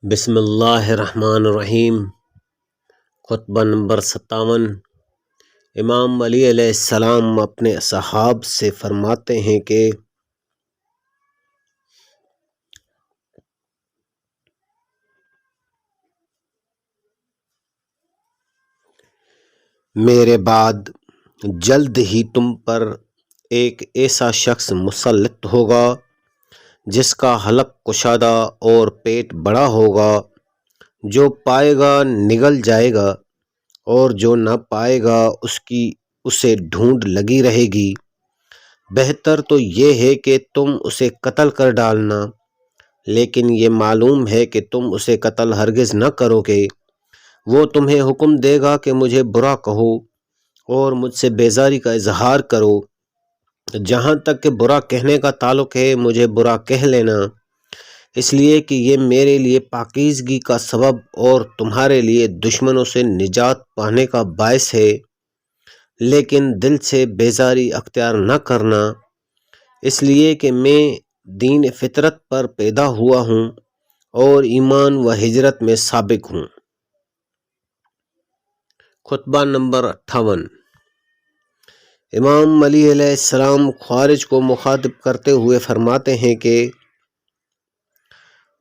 بسم اللہ الرحمن الرحیم۔ خطبہ نمبر 57۔ امام علی علیہ السلام اپنے اصحاب سے فرماتے ہیں کہ میرے بعد جلد ہی تم پر ایک ایسا شخص مسلط ہوگا جس کا حلق کشادہ اور پیٹ بڑا ہوگا، جو پائے گا نگل جائے گا اور جو نہ پائے گا اسے ڈھونڈ لگی رہے گی۔ بہتر تو یہ ہے کہ تم اسے قتل کر ڈالنا، لیکن یہ معلوم ہے کہ تم اسے قتل ہرگز نہ کرو گے۔ وہ تمہیں حکم دے گا کہ مجھے برا کہو اور مجھ سے بیزاری کا اظہار کرو۔ جہاں تک کہ برا کہنے کا تعلق ہے، مجھے برا کہہ لینا، اس لیے کہ یہ میرے لیے پاکیزگی کا سبب اور تمہارے لیے دشمنوں سے نجات پانے کا باعث ہے۔ لیکن دل سے بیزاری اختیار نہ کرنا، اس لیے کہ میں دین فطرت پر پیدا ہوا ہوں اور ایمان و ہجرت میں سابق ہوں۔ خطبہ نمبر 58۔ امام علی علیہ السلام خوارج کو مخاطب کرتے ہوئے فرماتے ہیں کہ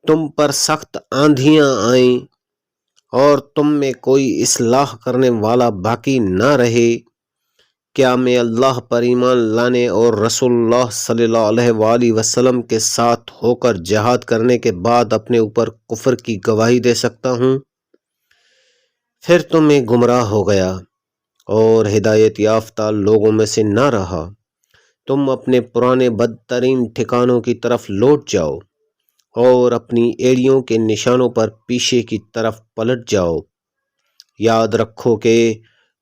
تم پر سخت آندھیاں آئیں اور تم میں کوئی اصلاح کرنے والا باقی نہ رہے۔ کیا میں اللہ پر ایمان لانے اور رسول اللہ صلی اللہ علیہ وآلہ وسلم کے ساتھ ہو کر جہاد کرنے کے بعد اپنے اوپر کفر کی گواہی دے سکتا ہوں؟ پھر تو میں گمراہ ہو گیا اور ہدایت یافتہ لوگوں میں سے نہ رہا۔ تم اپنے پرانے بدترین ٹھکانوں کی طرف لوٹ جاؤ اور اپنی ایڑیوں کے نشانوں پر پیچھے کی طرف پلٹ جاؤ۔ یاد رکھو کہ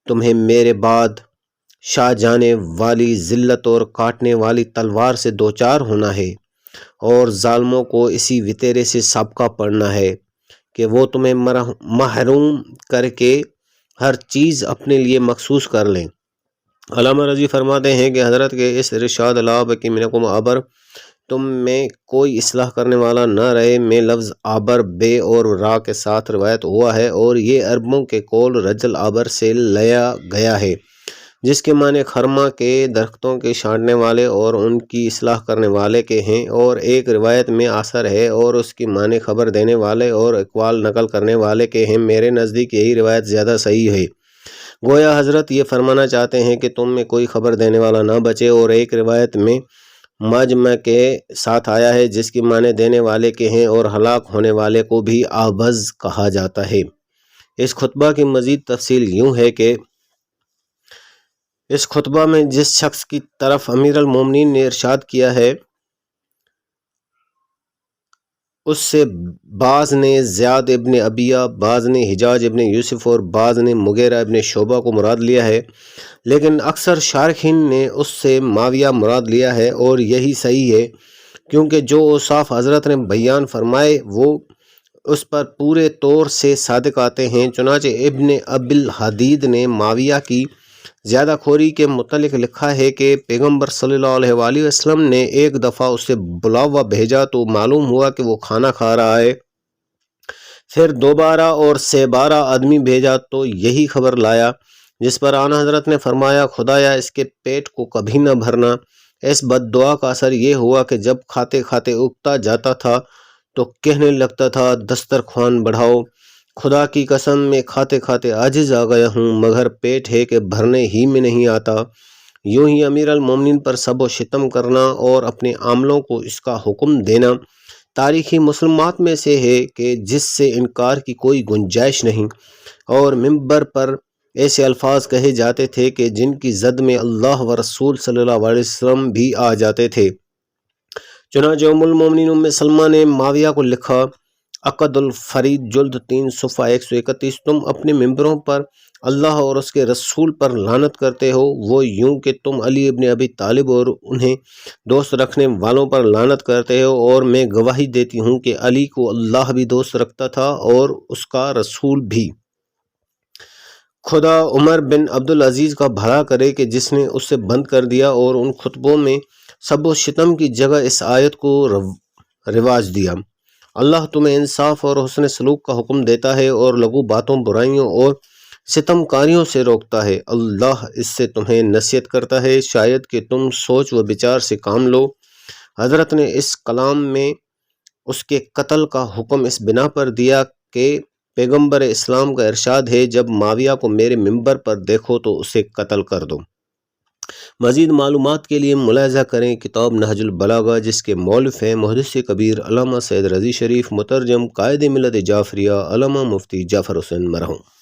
تمہیں میرے بعد شاہ جانے والی ذلت اور کاٹنے والی تلوار سے دوچار ہونا ہے، اور ظالموں کو اسی وتیرے سے سابقہ پڑنا ہے کہ وہ تمہیں محروم کر کے ہر چیز اپنے لیے مخصوص کر لیں۔ علامہ رضی فرماتے ہیں کہ حضرت کے اس ارشاد لا بقی منکم عبر، تم میں کوئی اصلاح کرنے والا نہ رہے، میں لفظ عبر بے اور را کے ساتھ روایت ہوا ہے، اور یہ عربوں کے قول رجل عبر سے لیا گیا ہے، جس کے معنی خرما کے درختوں کے چھانٹنے والے اور ان کی اصلاح کرنے والے کے ہیں، اور ایک روایت میں آثر ہے اور اس کی معنی خبر دینے والے اور اقوال نقل کرنے والے کے ہیں۔ میرے نزدیک یہی روایت زیادہ صحیح ہے۔ گویا حضرت یہ فرمانا چاہتے ہیں کہ تم میں کوئی خبر دینے والا نہ بچے، اور ایک روایت میں مجمع کے ساتھ آیا ہے جس کی معنی دینے والے کے ہیں، اور ہلاک ہونے والے کو بھی آبز کہا جاتا ہے۔ اس خطبہ کی مزید تفصیل یوں ہے کہ اس خطبہ میں جس شخص کی طرف امیر المومنین نے ارشاد کیا ہے، اس سے بعض نے زیاد ابن ابیہ، بعض نے حجاج ابن یوسف اور بعض نے مغیرہ ابن شعبہ کو مراد لیا ہے، لیکن اکثر شارحین نے اس سے معاویہ مراد لیا ہے، اور یہی صحیح ہے، کیونکہ جو اوصاف حضرت نے بیان فرمائے وہ اس پر پورے طور سے صادق آتے ہیں۔ چنانچہ ابن ابی الحدید نے معاویہ کی زیادہ خوری کے متعلق لکھا ہے کہ پیغمبر صلی اللہ علیہ وآلہ وسلم نے ایک دفعہ اسے بلاوا بھیجا تو معلوم ہوا کہ وہ کھانا کھا رہا ہے، پھر دوبارہ اور 12 آدمی بھیجا تو یہی خبر لایا، جس پر آن حضرت نے فرمایا خدایا اس کے پیٹ کو کبھی نہ بھرنا۔ اس بد دعا کا اثر یہ ہوا کہ جب کھاتے کھاتے اگتا جاتا تھا تو کہنے لگتا تھا دسترخوان بڑھاؤ، خدا کی قسم میں کھاتے کھاتے عاجز آ گیا ہوں، مگر پیٹ ہے کہ بھرنے ہی میں نہیں آتا۔ یوں ہی امیر المومنین پر سب و شتم کرنا اور اپنے عاملوں کو اس کا حکم دینا تاریخی مسلمات میں سے ہے کہ جس سے انکار کی کوئی گنجائش نہیں، اور منبر پر ایسے الفاظ کہے جاتے تھے کہ جن کی زد میں اللہ و رسول صلی اللہ علیہ وسلم بھی آ جاتے تھے۔ چنانچہ ام المومنین ام سلمہ نے معاویہ کو لکھا، عقد الفرید جلد 3 صفحہ 131، تم اپنے ممبروں پر اللہ اور اس کے رسول پر لعنت کرتے ہو، وہ یوں کہ تم علی ابن ابی طالب اور انہیں دوست رکھنے والوں پر لعنت کرتے ہو، اور میں گواہی دیتی ہوں کہ علی کو اللہ بھی دوست رکھتا تھا اور اس کا رسول بھی۔ خدا عمر بن عبدالعزیز کا بھلا کرے کہ جس نے اسے بند کر دیا اور ان خطبوں میں سب و شتم کی جگہ اس آیت کو رواج دیا، اللہ تمہیں انصاف اور حسن سلوک کا حکم دیتا ہے اور لغو باتوں، برائیوں اور ستم کاریوں سے روکتا ہے۔ اللہ اس سے تمہیں نصیحت کرتا ہے شاید کہ تم سوچ و بچار سے کام لو۔ حضرت نے اس کلام میں اس کے قتل کا حکم اس بنا پر دیا کہ پیغمبر اسلام کا ارشاد ہے، جب معاویہ کو میرے منبر پر دیکھو تو اسے قتل کر دو۔ مزید معلومات کے لیے ملاحظہ کریں کتاب نہج البلاغہ، جس کے مؤلف ہیں محدث کبیر علامہ سید رضی شریف، مترجم قائد ملت جعفریہ علامہ مفتی جعفر حسین مرحوم۔